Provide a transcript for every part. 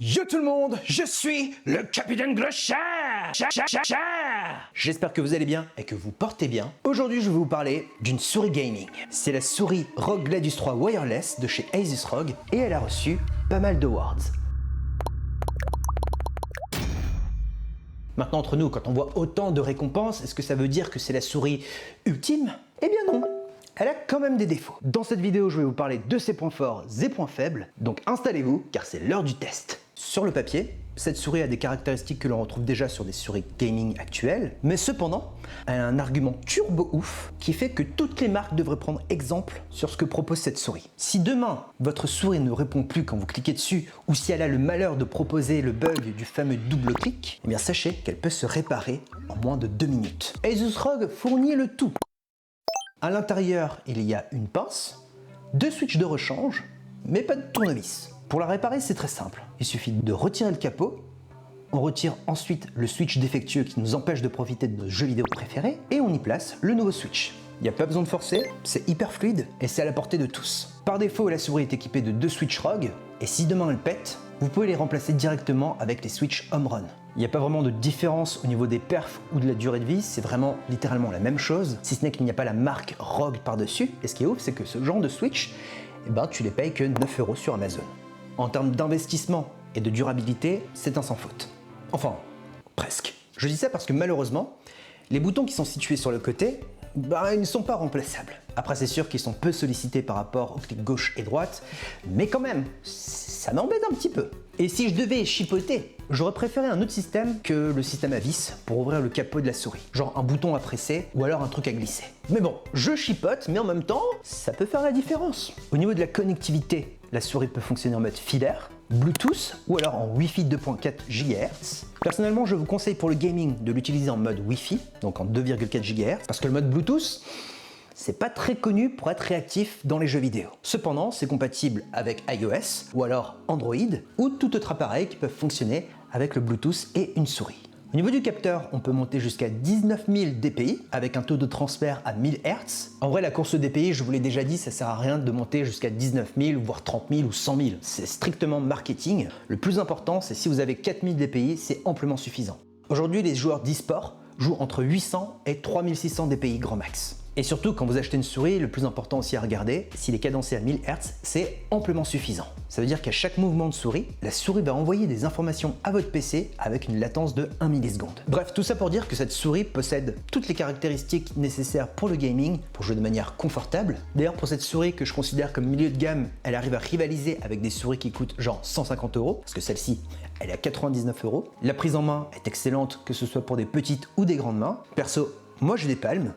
Yo tout le monde, je suis le Capitaine Glochard. J'espère que vous allez bien et que vous portez bien. Aujourd'hui, je vais vous parler d'une souris gaming. C'est la souris ROG Gladius 3 Wireless de chez Asus ROG et elle a reçu pas mal d'awards. Maintenant, entre nous, quand on voit autant de récompenses, est-ce que ça veut dire que c'est la souris ultime? Eh bien non. Elle a quand même des défauts. Dans cette vidéo, je vais vous parler de ses points forts et points faibles, donc installez-vous car c'est l'heure du test. Sur le papier, cette souris a des caractéristiques que l'on retrouve déjà sur des souris gaming actuelles, mais cependant, elle a un argument turbo ouf qui fait que toutes les marques devraient prendre exemple sur ce que propose cette souris. Si demain, votre souris ne répond plus quand vous cliquez dessus, ou si elle a le malheur de proposer le bug du fameux double clic, eh bien sachez qu'elle peut se réparer en moins de 2 minutes. Asus ROG fournit le tout. À l'intérieur, il y a une pince, 2 switches de rechange, mais pas de tournevis. Pour la réparer, c'est très simple. Il suffit de retirer le capot, on retire ensuite le switch défectueux qui nous empêche de profiter de nos jeux vidéo préférés, et on y place le nouveau switch. Il n'y a pas besoin de forcer, c'est hyper fluide et c'est à la portée de tous. Par défaut, la souris est équipée de 2 switches ROG, et si demain elle pète, vous pouvez les remplacer directement avec les switches Home Run. Il n'y a pas vraiment de différence au niveau des perfs ou de la durée de vie, c'est vraiment littéralement la même chose, si ce n'est qu'il n'y a pas la marque ROG par-dessus. Et ce qui est ouf, c'est que ce genre de switch, tu les payes que 9 € sur Amazon. En termes d'investissement et de durabilité, c'est un sans faute. Enfin, presque. Je dis ça parce que malheureusement, les boutons qui sont situés sur le côté, ils ne sont pas remplaçables. Après, c'est sûr qu'ils sont peu sollicités par rapport au clic gauche et droite, mais quand même, ça m'embête un petit peu. Et si je devais chipoter, j'aurais préféré un autre système que le système à vis pour ouvrir le capot de la souris. Genre un bouton à presser ou alors un truc à glisser. Mais bon, je chipote, mais en même temps, ça peut faire la différence. Au niveau de la connectivité, la souris peut fonctionner en mode filaire, Bluetooth ou alors en Wi-Fi 2.4 GHz. Personnellement, je vous conseille pour le gaming de l'utiliser en mode Wi-Fi, donc en 2,4 GHz, parce que le mode Bluetooth, c'est pas très connu pour être réactif dans les jeux vidéo. Cependant, c'est compatible avec iOS ou alors Android ou tout autre appareil qui peuvent fonctionner avec le Bluetooth et une souris. Au niveau du capteur, on peut monter jusqu'à 19 000 dpi avec un taux de transfert à 1000 Hz. En vrai, la course dpi, je vous l'ai déjà dit, ça sert à rien de monter jusqu'à 19 000, voire 30 000 ou 100 000. C'est strictement marketing. Le plus important, c'est si vous avez 4000 dpi, c'est amplement suffisant. Aujourd'hui, les joueurs d'e-sport jouent entre 800 et 3600 dpi grand max. Et surtout, quand vous achetez une souris, le plus important aussi à regarder, s'il est cadencé à 1000 Hz, c'est amplement suffisant. Ça veut dire qu'à chaque mouvement de souris, la souris va envoyer des informations à votre PC avec une latence de 1 milliseconde. Bref, tout ça pour dire que cette souris possède toutes les caractéristiques nécessaires pour le gaming, pour jouer de manière confortable. D'ailleurs, pour cette souris que je considère comme milieu de gamme, elle arrive à rivaliser avec des souris qui coûtent genre 150 €, parce que celle-ci, elle est à 99 €. La prise en main est excellente, que ce soit pour des petites ou des grandes mains. Perso, moi j'ai des palmes,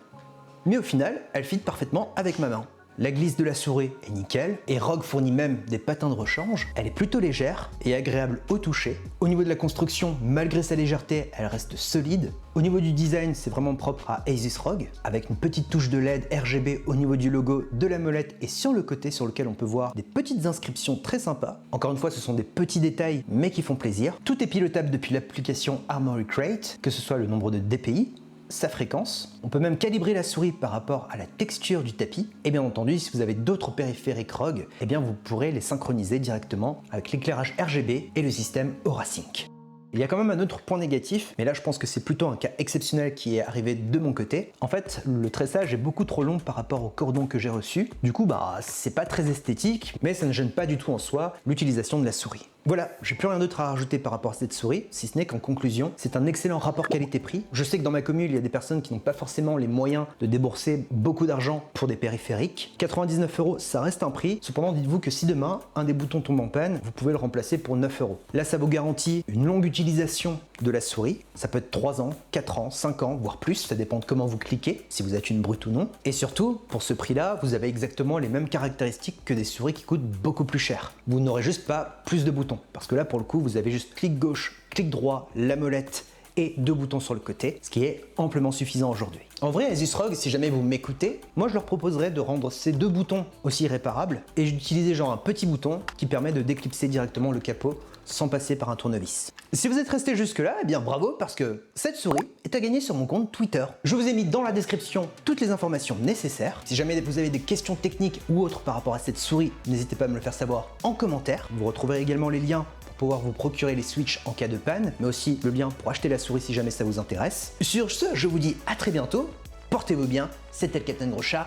mais au final, elle fit parfaitement avec ma main. La glisse de la souris est nickel, et ROG fournit même des patins de rechange. Elle est plutôt légère et agréable au toucher. Au niveau de la construction, malgré sa légèreté, elle reste solide. Au niveau du design, c'est vraiment propre à Asus ROG, avec une petite touche de LED RGB au niveau du logo, de la molette et sur le côté sur lequel on peut voir des petites inscriptions très sympas. Encore une fois, ce sont des petits détails, mais qui font plaisir. Tout est pilotable depuis l'application Armoury Crate, que ce soit le nombre de dpi, sa fréquence. On peut même calibrer la souris par rapport à la texture du tapis. Et bien entendu, si vous avez d'autres périphériques ROG, vous pourrez les synchroniser directement avec l'éclairage RGB et le système Aura Sync. Il y a quand même un autre point négatif, mais là je pense que c'est plutôt un cas exceptionnel qui est arrivé de mon côté. En fait, le tressage est beaucoup trop long par rapport au cordon que j'ai reçu. Du coup, c'est pas très esthétique, mais ça ne gêne pas du tout en soi l'utilisation de la souris. Voilà, j'ai plus rien d'autre à rajouter par rapport à cette souris, si ce n'est qu'en conclusion, c'est un excellent rapport qualité-prix. Je sais que dans ma commune, il y a des personnes qui n'ont pas forcément les moyens de débourser beaucoup d'argent pour des périphériques. 99 €, ça reste un prix. Cependant, dites-vous que si demain, un des boutons tombe en panne, vous pouvez le remplacer pour 9 €. Là, ça vous garantit une longue utilisation de la souris. Ça peut être 3 ans, 4 ans, 5 ans, voire plus, ça dépend de comment vous cliquez, si vous êtes une brute ou non. Et surtout, pour ce prix-là, vous avez exactement les mêmes caractéristiques que des souris qui coûtent beaucoup plus cher. Vous n'aurez juste pas plus de boutons. Parce que là, pour le coup, vous avez juste clic gauche, clic droit, la molette et 2 boutons sur le côté, ce qui est amplement suffisant aujourd'hui. En vrai, Asus ROG, si jamais vous m'écoutez, moi je leur proposerais de rendre ces 2 boutons aussi réparables et d'utiliser genre un petit bouton qui permet de déclipser directement le capot sans passer par un tournevis. Si vous êtes resté jusque là, bravo, parce que cette souris est à gagner sur mon compte Twitter. Je vous ai mis dans la description toutes les informations nécessaires. Si jamais vous avez des questions techniques ou autres par rapport à cette souris, n'hésitez pas à me le faire savoir en commentaire. Vous retrouverez également les liens pouvoir vous procurer les switches en cas de panne, mais aussi le lien pour acheter la souris si jamais ça vous intéresse. Sur ce, je vous dis à très bientôt, portez-vous bien, c'était le Captain Gros Chat,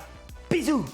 bisous!